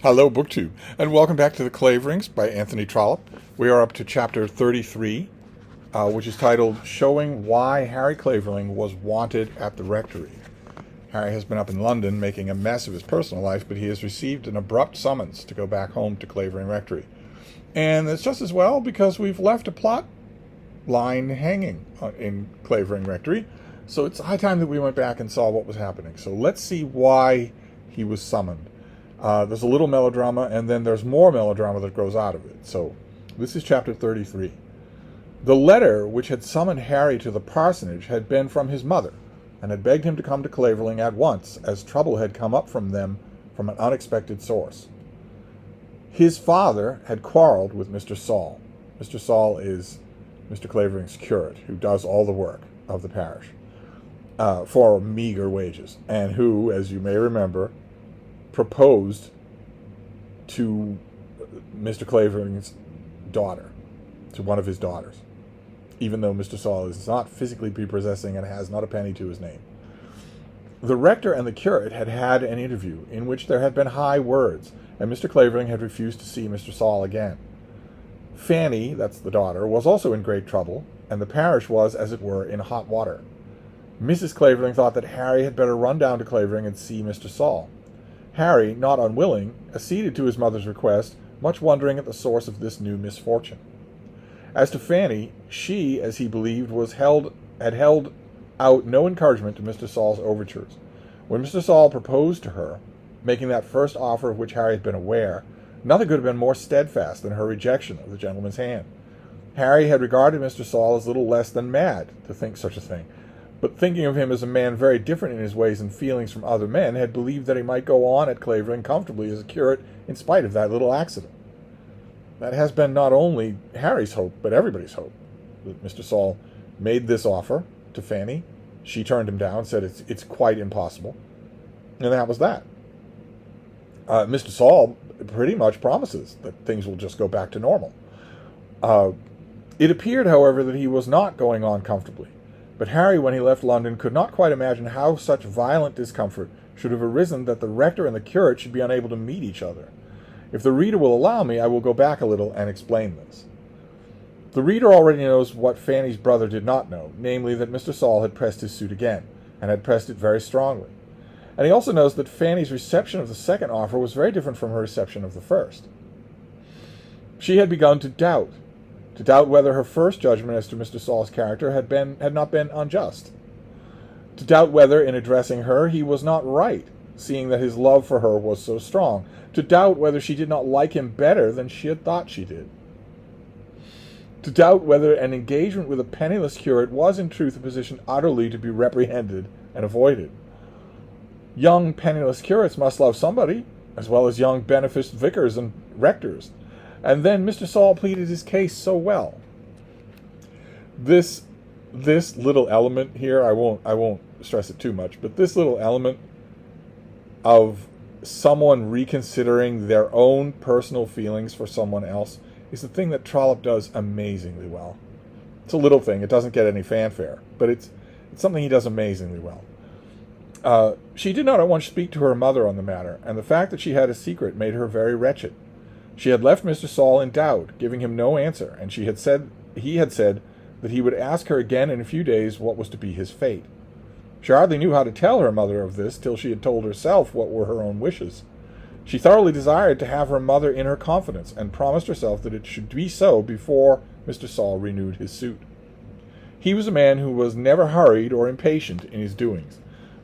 Hello, BookTube, and welcome back to the Claverings by Anthony Trollope. We are up to chapter 33, which is titled Showing Why Harry Clavering Was Wanted at the Rectory. Harry has been up in London making a mess of his personal life, but he has received an abrupt summons to go back home to Clavering Rectory. And it's just as well because we've left a plot line hanging in Clavering Rectory, so it's high time that we went back and saw what was happening. So let's see why he was summoned. There's a little melodrama, and then there's more melodrama that grows out of it. So this is chapter 33. The letter which had summoned Harry to the parsonage had been from his mother, and had begged him to come to Clavering at once, as trouble had come up from them from an unexpected source. His father had quarreled with Mr. Saul. Mr. Saul is Mr. Clavering's curate, who does all the work of the parish for meager wages, and who, as you may remember, proposed to Mr. Clavering's daughter, to one of his daughters, even though Mr. Saul is not physically prepossessing and has not a penny to his name. The rector and the curate had had an interview in which there had been high words, and Mr. Clavering had refused to see Mr. Saul again. Fanny, that's the daughter, was also in great trouble, and the parish was, as it were, in hot water. Mrs. Clavering thought that Harry had better run down to Clavering and see Mr. Saul. Harry, not unwilling, acceded to his mother's request, much wondering at the source of this new misfortune. As to Fanny, she, as he believed, had held out no encouragement to Mr. Saul's overtures. When Mr. Saul proposed to her, making that first offer of which Harry had been aware, nothing could have been more steadfast than her rejection of the gentleman's hand. Harry had regarded Mr. Saul as little less than mad to think such a thing, but thinking of him as a man very different in his ways and feelings from other men, had believed that he might go on at Clavering comfortably as a curate in spite of that little accident. That has been not only Harry's hope, but everybody's hope, that Mr. Saul made this offer to Fanny. She turned him down, said it's quite impossible, and that was that. Mr. Saul pretty much promises that things will just go back to normal. It appeared, however, that he was not going on comfortably. But Harry, when he left London, could not quite imagine how such violent discomfort should have arisen that the rector and the curate should be unable to meet each other. If the reader will allow me, I will go back a little and explain this. The reader already knows what Fanny's brother did not know, namely that Mr. Saul had pressed his suit again, and had pressed it very strongly. And he also knows that Fanny's reception of the second offer was very different from her reception of the first. She had begun to doubt whether her first judgment as to Mr. Saul's character had not been unjust, to doubt whether, in addressing her, he was not right, seeing that his love for her was so strong, to doubt whether she did not like him better than she had thought she did, to doubt whether an engagement with a penniless curate was in truth a position utterly to be reprehended and avoided. Young penniless curates must love somebody, as well as young beneficed vicars and rectors. And then Mr. Saul pleaded his case so well. This little element here, I won't stress it too much, but this little element of someone reconsidering their own personal feelings for someone else is the thing that Trollope does amazingly well. It's a little thing, it doesn't get any fanfare, but it's something he does amazingly well. She did not at once speak to her mother on the matter, and the fact that she had a secret made her very wretched. She had left Mr. Saul in doubt, giving him no answer, and he had said that he would ask her again in a few days what was to be his fate. She hardly knew how to tell her mother of this till she had told herself what were her own wishes. She thoroughly desired to have her mother in her confidence, and promised herself that it should be so before Mr. Saul renewed his suit. He was a man who was never hurried or impatient in his doings,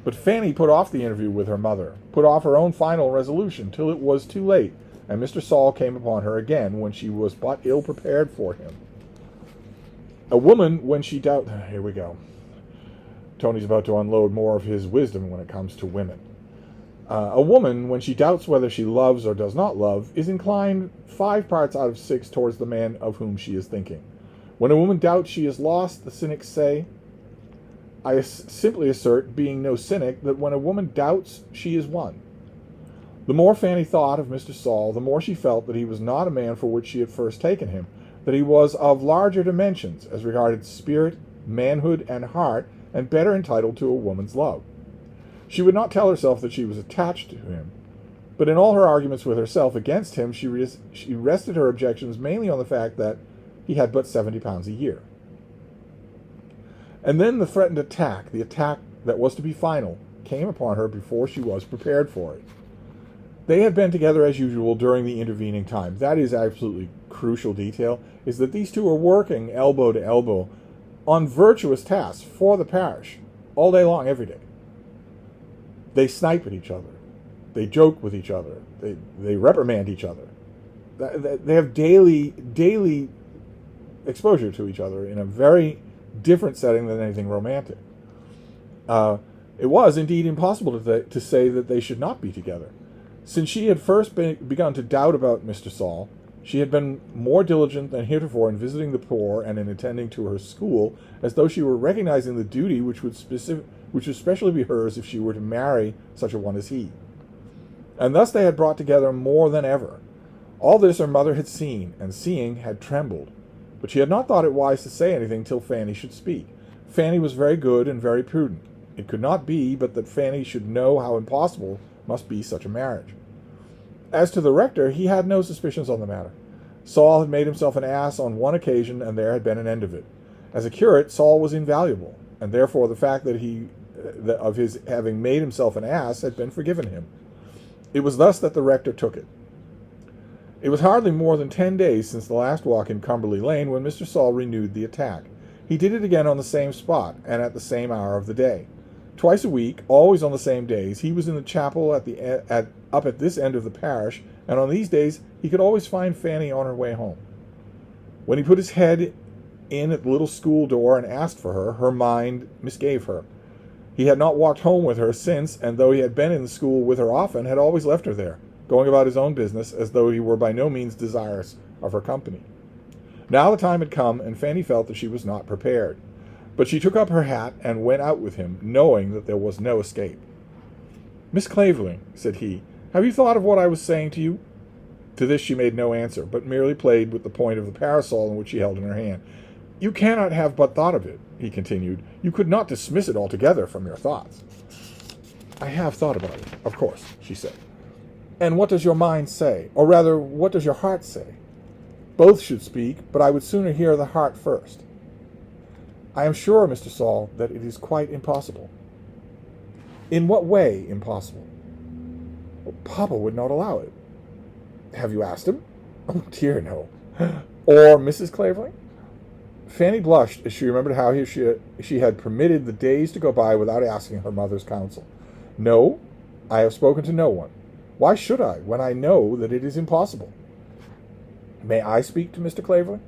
but Fanny put off the interview with her mother, put off her own final resolution till it was too late, and Mr. Saul came upon her again when she was but ill prepared for him. A woman, when she doubt... Here we go. Tony's about to unload more of his wisdom when it comes to women. A woman, when she doubts whether she loves or does not love, is inclined 5 parts out of 6 towards the man of whom she is thinking. When a woman doubts she is lost, the cynics say, I simply assert, being no cynic, that when a woman doubts, she is won. The more Fanny thought of Mr. Saul, the more she felt that he was not a man for which she had first taken him, that he was of larger dimensions as regarded spirit, manhood, and heart, and better entitled to a woman's love. She would not tell herself that she was attached to him, But in all her arguments with herself against him, she rested her objections mainly on the fact that he had but 70 pounds a year. And then the threatened attack, the attack that was to be final, came upon her before she was prepared for it. They had been together as usual during the intervening time. That is absolutely crucial detail, is that these two are working elbow to elbow on virtuous tasks for the parish all day long, every day. They snipe at each other. They joke with each other. They reprimand each other. They have daily exposure to each other in a very different setting than anything romantic. It was indeed impossible to say that they should not be together. Since she had first begun to doubt about Mr. Saul, she had been more diligent than heretofore in visiting the poor and in attending to her school, as though she were recognizing the duty which would especially be hers if she were to marry such a one as he. And thus they had brought together more than ever. All this her mother had seen, and seeing had trembled. But she had not thought it wise to say anything till Fanny should speak. Fanny was very good and very prudent. It could not be but that Fanny should know how impossible must be such a marriage. As to the rector, he had no suspicions on the matter. Saul had made himself an ass on one occasion, and there had been an end of it. As a curate, Saul was invaluable, and therefore the fact of his having made himself an ass had been forgiven him. It was thus that the rector took it. It was hardly more than 10 days since the last walk in Cumberly Lane when Mr. Saul renewed the attack. He did it again on the same spot, and at the same hour of the day. Twice a week, always on the same days, he was in the chapel up at this end of the parish, and on these days he could always find Fanny on her way home. When he put his head in at the little school door and asked for her, her mind misgave her. He had not walked home with her since, and though he had been in the school with her often, had always left her there, going about his own business as though he were by no means desirous of her company. Now the time had come, and Fanny felt that she was not prepared. But she took up her hat and went out with him, knowing that there was no escape. "Miss Clavering," said he, "have you thought of what I was saying to you?" To this she made no answer, but merely played with the point of the parasol in which she held in her hand. "You cannot have but thought of it," he continued. "You could not dismiss it altogether from your thoughts." "I have thought about it, of course," she said. "And what does your mind say? Or rather, what does your heart say?" "Both should speak, but I would sooner hear the heart first." "I am sure, Mr. Saul, that it is quite impossible." "In what way impossible?" "Papa would not allow it." "Have you asked him?" "Oh, dear, no." "Or Mrs. Clavering?" Fanny blushed as she remembered how she had permitted the days to go by without asking her mother's counsel. "No, I have spoken to no one. Why should I, when I know that it is impossible?" "May I speak to Mr. Clavering?"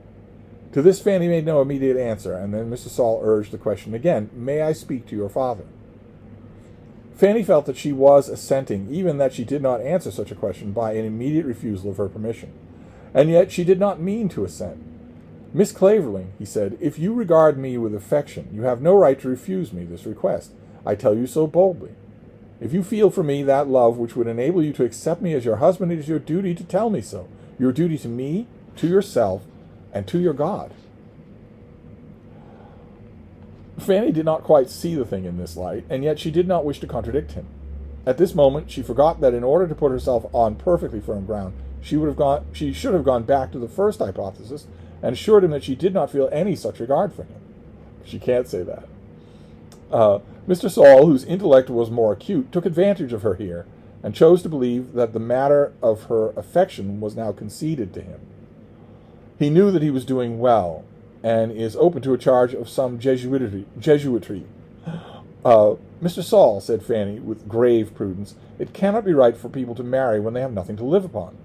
To this Fanny made no immediate answer, and then Mr. Saul urged the question again, "May I speak to your father?" Fanny felt that she was assenting, even that she did not answer such a question by an immediate refusal of her permission. And yet she did not mean to assent. "Miss Clavering," he said, "if you regard me with affection, you have no right to refuse me this request. I tell you so boldly. If you feel for me that love which would enable you to accept me as your husband, it is your duty to tell me so. Your duty to me, to yourself, and to your God." Fanny did not quite see the thing in this light, and yet she did not wish to contradict him. At this moment she forgot that in order to put herself on perfectly firm ground, she should have gone back to the first hypothesis and assured him that she did not feel any such regard for him. She can't say that. Mr. Saul, whose intellect was more acute, took advantage of her here, and chose to believe that the matter of her affection was now conceded to him. He knew that he was doing well, and is open to a charge of some Jesuitry. "Mr. Saul," said Fanny, with grave prudence, "it cannot be right for people to marry when they have nothing to live upon."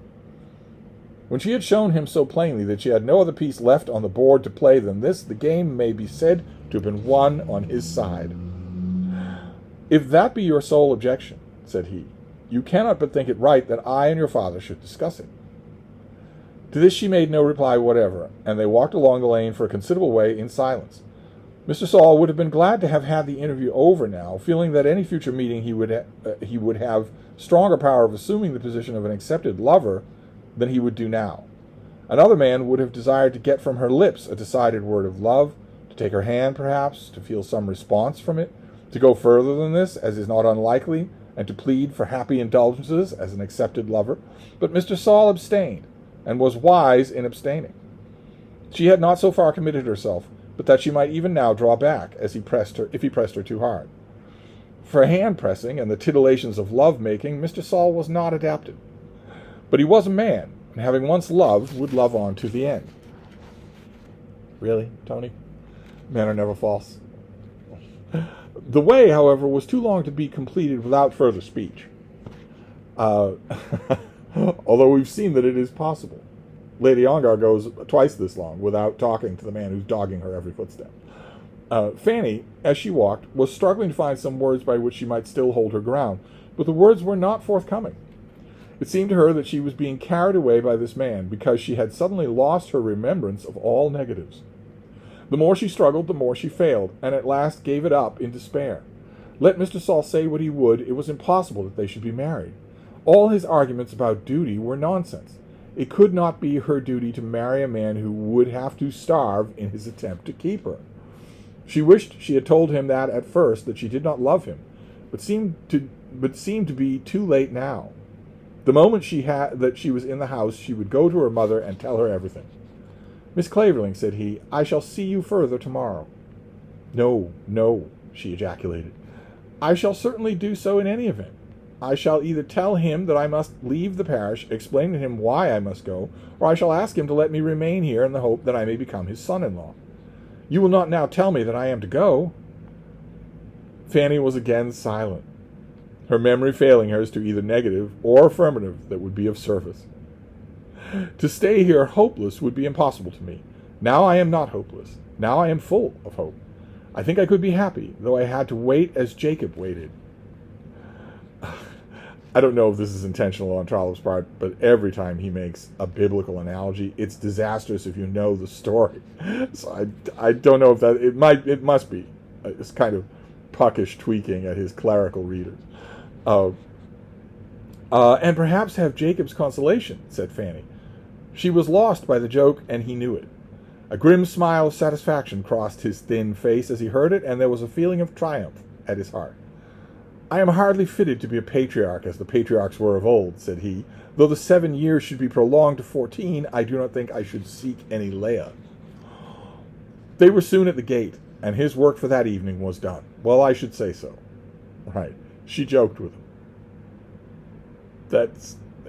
When she had shown him so plainly that she had no other piece left on the board to play than this, the game may be said to have been won on his side. "If that be your sole objection," said he, "you cannot but think it right that I and your father should discuss it." To this she made no reply whatever, and they walked along the lane for a considerable way in silence. Mr. Saul would have been glad to have had the interview over now, feeling that any future meeting he would have stronger power of assuming the position of an accepted lover than he would do now. Another man would have desired to get from her lips a decided word of love, to take her hand perhaps, to feel some response from it, to go further than this, as is not unlikely, and to plead for happy indulgences as an accepted lover, but Mr. Saul abstained, and was wise in abstaining. She had not so far committed herself, but that she might even now draw back as he pressed her, if he pressed her too hard. For hand-pressing and the titillations of love-making, Mr. Saul was not adapted. But he was a man, and having once loved, would love on to the end. Really, Tony? Men are never false. The way, however, was too long to be completed without further speech. Although we've seen that it is possible. Lady Ongar goes twice this long without talking to the man who's dogging her every footstep. Fanny, as she walked, was struggling to find some words by which she might still hold her ground, but the words were not forthcoming. It seemed to her that she was being carried away by this man, because she had suddenly lost her remembrance of all negatives. The more she struggled, the more she failed, and at last gave it up in despair. Let Mr. Saul say what he would, it was impossible that they should be married. All his arguments about duty were nonsense. It could not be her duty to marry a man who would have to starve in his attempt to keep her. She wished she had told him that at first, that she did not love him, but seemed to be too late now. The moment that she was in the house, she would go to her mother and tell her everything. "Miss Clavering," said he, "I shall see you further tomorrow." "No, no," she ejaculated. "I shall certainly do so in any event. I shall either tell him that I must leave the parish, explain to him why I must go, or I shall ask him to let me remain here in the hope that I may become his son-in-law. You will not now tell me that I am to go?" Fanny was again silent, her memory failing her as to either negative or affirmative that would be of service. "To stay here hopeless would be impossible to me. Now I am not hopeless. Now I am full of hope. I think I could be happy, though I had to wait as Jacob waited." I don't know if this is intentional on Trollope's part, but every time he makes a biblical analogy, it's disastrous if you know the story. So I don't know if that, it must be. It's kind of puckish tweaking at his clerical readers. And perhaps have Jacob's consolation, said Fanny. She was lost by the joke, and he knew it. A grim smile of satisfaction crossed his thin face as he heard it, and there was a feeling of triumph at his heart. "I am hardly fitted to be a patriarch, as the patriarchs were of old," said he. "Though the 7 years should be prolonged to 14, I do not think I should seek any Leia." They were soon at the gate, and his work for that evening was done. Well, I should say so. Right. She joked with him.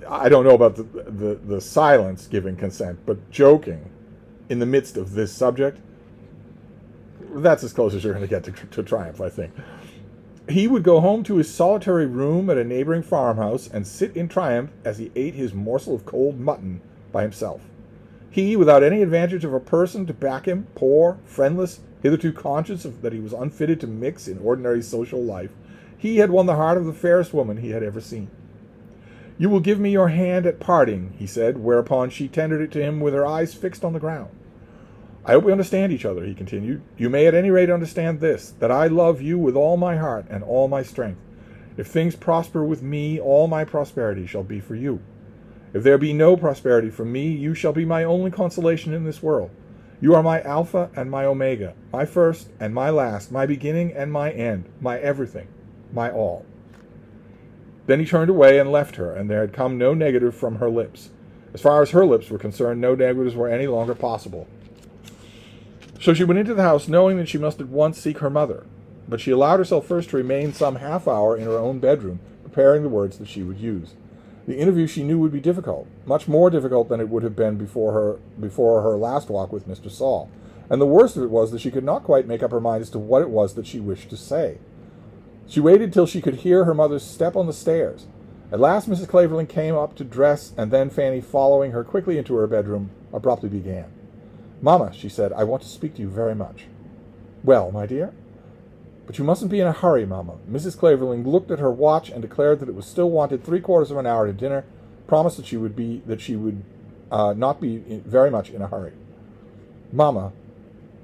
I don't know about the silence giving consent, but joking in the midst of this subject, that's as close as you're going to get to triumph, I think. He would go home to his solitary room at a neighboring farmhouse and sit in triumph as he ate his morsel of cold mutton by himself. He, without any advantage of a person to back him, poor, friendless, hitherto conscious that he was unfitted to mix in ordinary social life, he had won the heart of the fairest woman he had ever seen. "You will give me your hand at parting," he said, whereupon she tendered it to him with her eyes fixed on the ground. "I hope we understand each other," he continued. "You may at any rate understand this, that I love you with all my heart and all my strength. If things prosper with me, all my prosperity shall be for you. If there be no prosperity for me, you shall be my only consolation in this world. You are my Alpha and my Omega, my first and my last, my beginning and my end, my everything, my all." Then he turned away and left her, and there had come no negative from her lips. As far as her lips were concerned, no negatives were any longer possible. So she went into the house, knowing that she must at once seek her mother. But she allowed herself first to remain some half hour in her own bedroom, preparing the words that she would use. The interview she knew would be difficult, much more difficult than it would have been before her last walk with Mr. Saul. And the worst of it was that she could not quite make up her mind as to what it was that she wished to say. She waited till she could hear her mother's step on the stairs. At last Mrs. Clavering came up to dress, and then Fanny, following her quickly into her bedroom, abruptly began. "Mamma," she said, "I want to speak to you very much." "Well, my dear?" "But you mustn't be in a hurry, Mamma." Mrs. Clavering looked at her watch and declared that it was still wanted 3/4 of an hour to dinner, promised that she would not be very much in a hurry. "Mamma,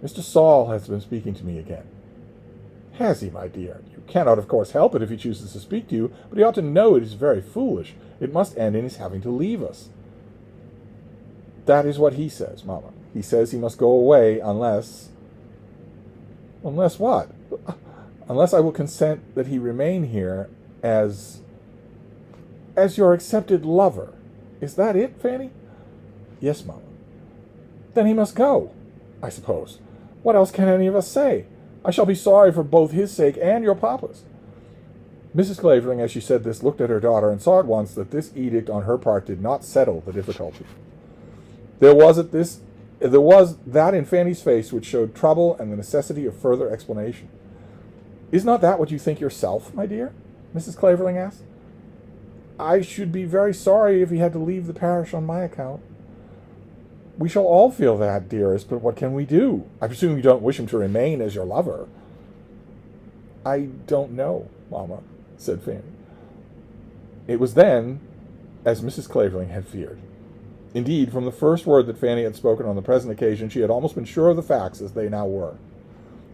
Mr. Saul has been speaking to me again." "Has he, my dear? You cannot, of course, help it if he chooses to speak to you, but he ought to know it is very foolish. It must end in his having to leave us." "That is what he says, Mamma. He says he must go away unless—" "Unless what?" "Unless I will consent that he remain here as your accepted lover. Is that it, Fanny? Yes, Mama. Then he must go, I suppose. What else can any of us say? I shall be sorry for both his sake and your papa's. Mrs. Clavering, as she said this, looked at her daughter and saw at once that this edict on her part did not settle the difficulty. There was that in Fanny's face which showed trouble and the necessity of further explanation. Is not that what you think yourself, my dear? Mrs. Clavering asked. I should be very sorry if he had to leave the parish on my account. We shall all feel that, dearest, but what can we do? I presume you don't wish him to remain as your lover. I don't know, Mama, said Fanny. It was then, as Mrs. Clavering had feared. Indeed, from the first word that Fanny had spoken on the present occasion, she had almost been sure of the facts as they now were.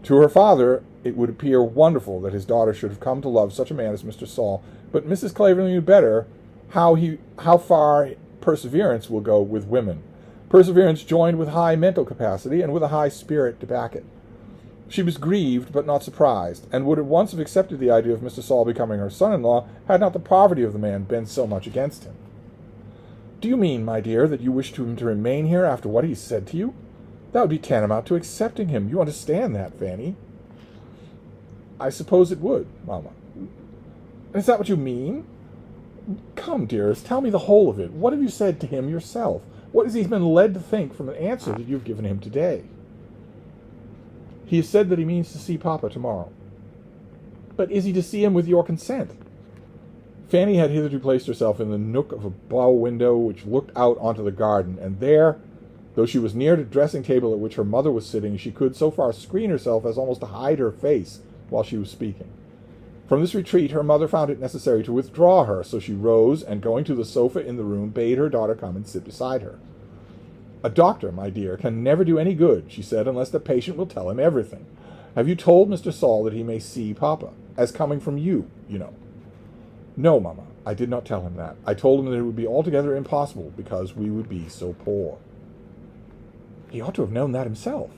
To her father, it would appear wonderful that his daughter should have come to love such a man as Mr. Saul, but Mrs. Clavering knew better how far perseverance will go with women. Perseverance joined with high mental capacity and with a high spirit to back it. She was grieved, but not surprised, and would at once have accepted the idea of Mr. Saul becoming her son-in-law had not the poverty of the man been so much against him. Do you mean, my dear, that you wish him to remain here after what he said to you? That would be tantamount to accepting him. You understand that, Fanny? I suppose it would, Mama. Is that what you mean? Come, dearest, tell me the whole of it. What have you said to him yourself? What has he been led to think from the answer that you've given him today? He has said that he means to see Papa tomorrow. But is he to see him with your consent? Fanny had hitherto placed herself in the nook of a bow window which looked out onto the garden, and there, though she was near the dressing table at which her mother was sitting, she could so far screen herself as almost to hide her face while she was speaking. From this retreat her mother found it necessary to withdraw her, so she rose, and going to the sofa in the room, bade her daughter come and sit beside her. A doctor, my dear, can never do any good, she said, unless the patient will tell him everything. Have you told Mr. Saul that he may see Papa, as coming from you, you know? No, Mamma, I did not tell him that. I told him that it would be altogether impossible, because we would be so poor. He ought to have known that himself.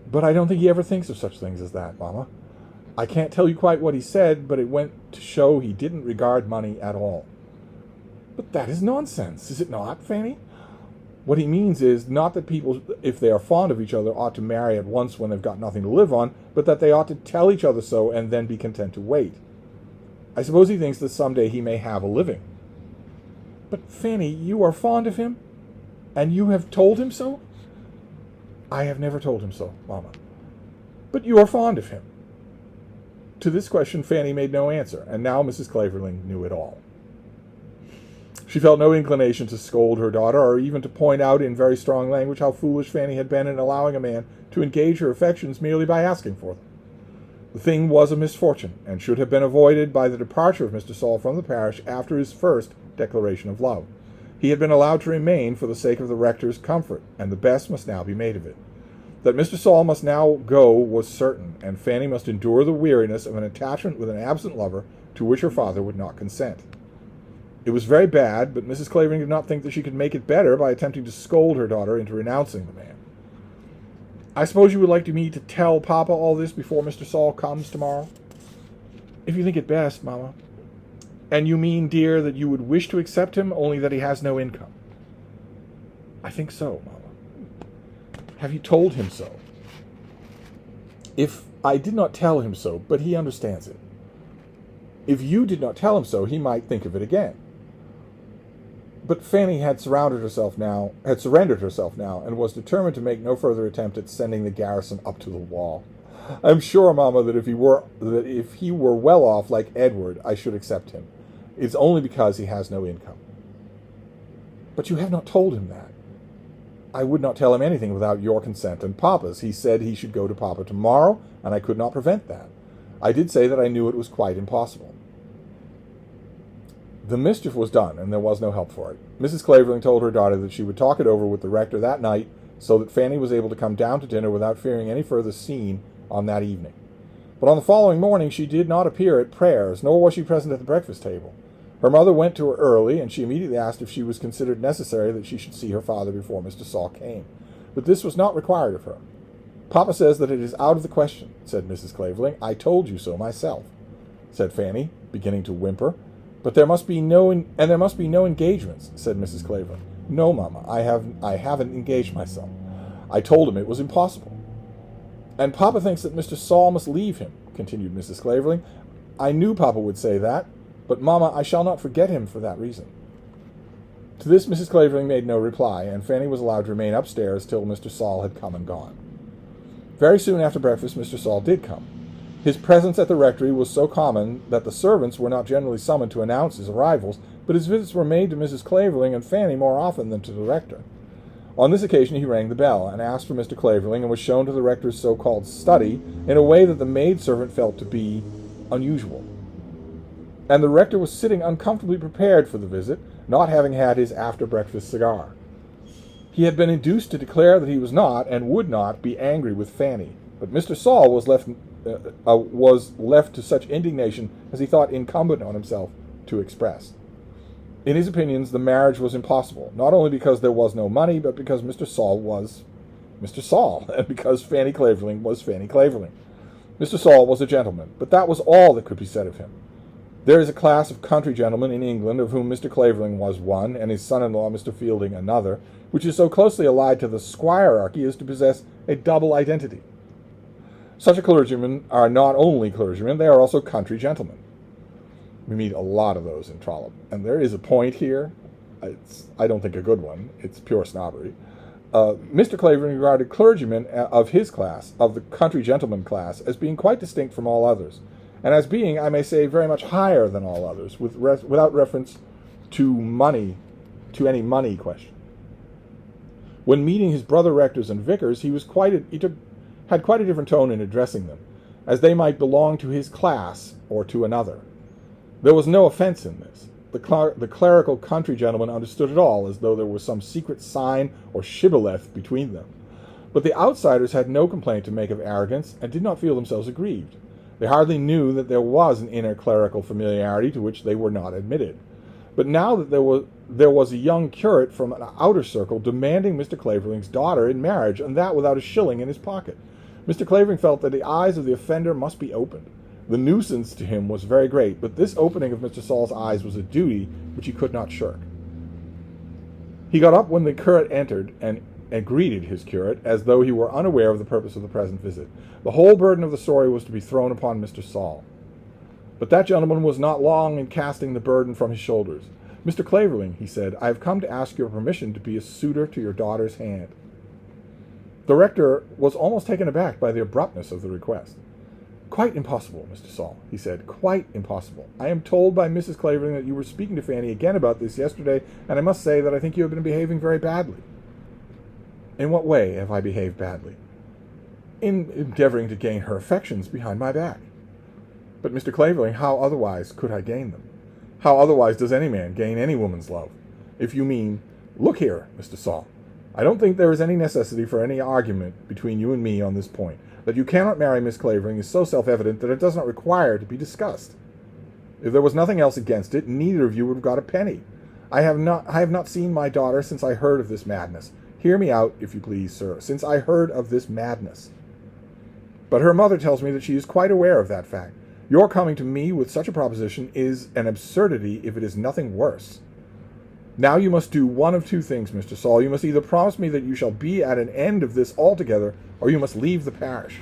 But I don't think he ever thinks of such things as that, Mamma. I can't tell you quite what he said, but it went to show he didn't regard money at all. But that is nonsense, is it not, Fanny? What he means is not that people, if they are fond of each other, ought to marry at once when they've got nothing to live on, but that they ought to tell each other so and then be content to wait. I suppose he thinks that some day he may have a living. But, Fanny, you are fond of him? And you have told him so? I have never told him so, Mamma. But you are fond of him. To this question Fanny made no answer, and now Mrs. Clavering knew it all. She felt no inclination to scold her daughter, or even to point out in very strong language how foolish Fanny had been in allowing a man to engage her affections merely by asking for them. The thing was a misfortune, and should have been avoided by the departure of Mr. Saul from the parish after his first declaration of love. He had been allowed to remain for the sake of the rector's comfort, and the best must now be made of it. That Mr. Saul must now go was certain, and Fanny must endure the weariness of an attachment with an absent lover to which her father would not consent. It was very bad, but Mrs. Clavering did not think that she could make it better by attempting to scold her daughter into renouncing the man. I suppose you would like me to tell Papa all this before Mr. Saul comes tomorrow? If you think it best, Mamma. And you mean, dear, that you would wish to accept him, only that he has no income? I think so, Mamma. Have you told him so? If I did not tell him so, but he understands it. If you did not tell him so, he might think of it again. But Fanny had surrendered herself now, and was determined to make no further attempt at sending the garrison up to the wall. I'm sure, Mamma, that if he were well off like Edward, I should accept him. It's only because he has no income. But you have not told him that. I would not tell him anything without your consent and Papa's. He said he should go to Papa tomorrow, and I could not prevent that. I did say that I knew it was quite impossible. The mischief was done, and there was no help for it. Mrs. Clavering told her daughter that she would talk it over with the rector that night, so that Fanny was able to come down to dinner without fearing any further scene on that evening. But on the following morning she did not appear at prayers, nor was she present at the breakfast table. Her mother went to her early, and she immediately asked if she was considered necessary that she should see her father before Mr. Saul came. But this was not required of her. Papa says that it is out of the question, said Mrs. Clavering. I told you so myself. said Fanny, beginning to whimper. But there must be no engagements, said Mrs. Clavering. No, Mamma, I haven't engaged myself. I told him it was impossible. And Papa thinks that Mr. Saul must leave him, continued Mrs. Clavering. I knew Papa would say that, but, Mamma, I shall not forget him for that reason. To this Mrs. Clavering made no reply, and Fanny was allowed to remain upstairs till Mr. Saul had come and gone. Very soon after breakfast Mr. Saul did come. His presence at the rectory was so common that the servants were not generally summoned to announce his arrivals, but his visits were made to Mrs. Clavering and Fanny more often than to the rector. On this occasion he rang the bell, and asked for Mr. Clavering, and was shown to the rector's so-called study in a way that the maid-servant felt to be unusual. And the rector was sitting uncomfortably prepared for the visit, not having had his after-breakfast cigar. He had been induced to declare that he was not, and would not, be angry with Fanny, but Mr. Saul was left to such indignation as he thought incumbent on himself to express. In his opinions, the marriage was impossible, not only because there was no money, but because Mr. Saul was Mr. Saul, and because Fanny Clavering was Fanny Clavering. Mr. Saul was a gentleman, but that was all that could be said of him. There is a class of country gentlemen in England, of whom Mr. Clavering was one, and his son-in-law, Mr. Fielding, another, which is so closely allied to the squirearchy as to possess a double identity. Such a clergymen are not only clergymen, they are also country gentlemen. We meet a lot of those in Trollope, and there is a point here. I don't think a good one. It's pure snobbery. Mr. Clavering regarded clergymen of his class, of the country gentleman class, as being quite distinct from all others, and as being, I may say, very much higher than all others, without reference to money, to any money question. When meeting his brother rectors and vicars, he had quite a different tone in addressing them, as they might belong to his class or to another. There was no offense in this. The clerical country gentleman understood it all, as though there was some secret sign or shibboleth between them. But the outsiders had no complaint to make of arrogance, and did not feel themselves aggrieved. They hardly knew that there was an inner clerical familiarity to which they were not admitted. But now that there was a young curate from an outer circle demanding Mr. Clavering's daughter in marriage, and that without a shilling in his pocket, Mr. Clavering felt that the eyes of the offender must be opened. The nuisance to him was very great, but this opening of Mr. Saul's eyes was a duty which he could not shirk. He got up when the curate entered, and greeted his curate, as though he were unaware of the purpose of the present visit. The whole burden of the story was to be thrown upon Mr. Saul. But that gentleman was not long in casting the burden from his shoulders. Mr. Clavering, he said, I have come to ask your permission to be a suitor to your daughter's hand. The rector was almost taken aback by the abruptness of the request. Quite impossible, Mr. Saul, he said, quite impossible. I am told by Mrs. Clavering that you were speaking to Fanny again about this yesterday, and I must say that I think you have been behaving very badly. In what way have I behaved badly? In endeavoring to gain her affections behind my back. But, Mr. Clavering, how otherwise could I gain them? How otherwise does any man gain any woman's love? If you mean, look here, Mr. Saul, I don't think there is any necessity for any argument between you and me on this point. That you cannot marry Miss Clavering is so self-evident that it does not require to be discussed. If there was nothing else against it, neither of you would have got a penny. I have not seen my daughter since I heard of this madness. Hear me out, if you please, sir, since I heard of this madness. But her mother tells me that she is quite aware of that fact. Your coming to me with such a proposition is an absurdity if it is nothing worse. Now you must do one of two things, Mr. Saul. You must either promise me that you shall be at an end of this altogether, or you must leave the parish.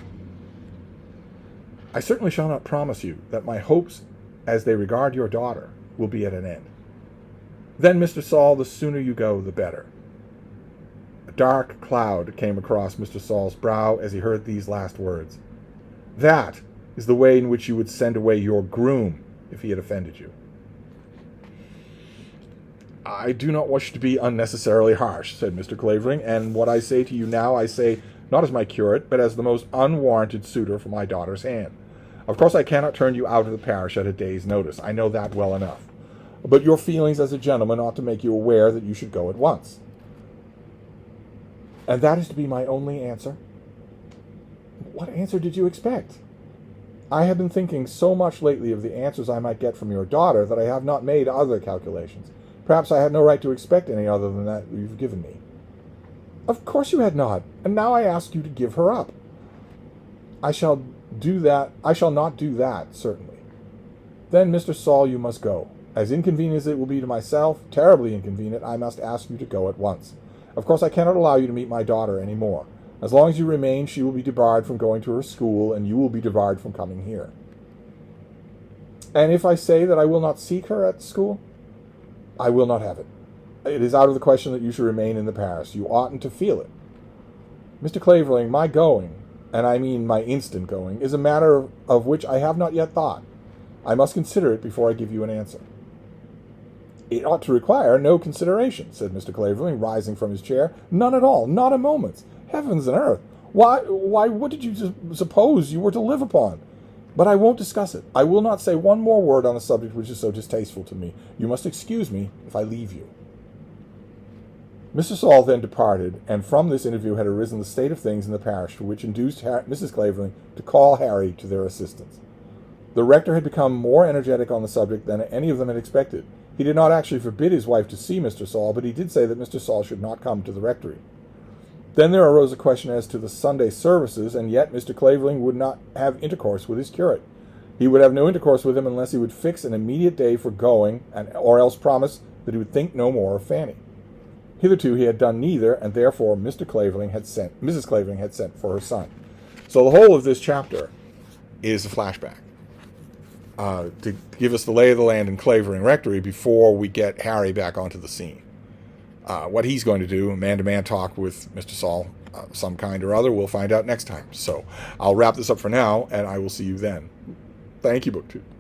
I certainly shall not promise you that my hopes, as they regard your daughter, will be at an end. Then, Mr. Saul, the sooner you go, the better. A dark cloud came across Mr. Saul's brow as he heard these last words. That is the way in which you would send away your groom if he had offended you. I do not wish to be unnecessarily harsh, said Mr. Clavering, and what I say to you now I say not as my curate, but as the most unwarranted suitor for my daughter's hand. Of course I cannot turn you out of the parish at a day's notice. I know that well enough. But your feelings as a gentleman ought to make you aware that you should go at once. And that is to be my only answer? What answer did you expect? I have been thinking so much lately of the answers I might get from your daughter that I have not made other calculations. Perhaps I had no right to expect any other than that you've given me. Of course you had not, and now I ask you to give her up. I shall not do that, certainly. Then, Mr. Saul, you must go. As inconvenient as it will be to myself, terribly inconvenient, I must ask you to go at once. Of course, I cannot allow you to meet my daughter any more. As long as you remain, she will be debarred from going to her school, and you will be debarred from coming here. And if I say that I will not seek her at school, I will not have it. It is out of the question that you should remain in the parish. You oughtn't to feel it. Mr. Clavering, my going, and I mean my instant going, is a matter of which I have not yet thought. I must consider it before I give you an answer. It ought to require no consideration, said Mr. Clavering, rising from his chair. None at all, not a moment's. Heavens and earth! Why, what did you suppose you were to live upon? But I won't discuss it. I will not say one more word on a subject which is so distasteful to me. You must excuse me if I leave you. Mr. Saul then departed, and from this interview had arisen the state of things in the parish, which induced Mrs. Clavering to call Harry to their assistance. The rector had become more energetic on the subject than any of them had expected. He did not actually forbid his wife to see Mr. Saul, but he did say that Mr. Saul should not come to the rectory. Then there arose a question as to the Sunday services, and yet Mr. Clavering would not have intercourse with his curate. He would have no intercourse with him unless he would fix an immediate day for going, or else promise that he would think no more of Fanny. Hitherto he had done neither, and therefore Mrs. Clavering had sent for her son. So the whole of this chapter is a flashback to give us the lay of the land in Clavering Rectory before we get Harry back onto the scene. What he's going to do, man-to-man talk with Mr. Saul, some kind or other, we'll find out next time. So I'll wrap this up for now, and I will see you then. Thank you, BookTube.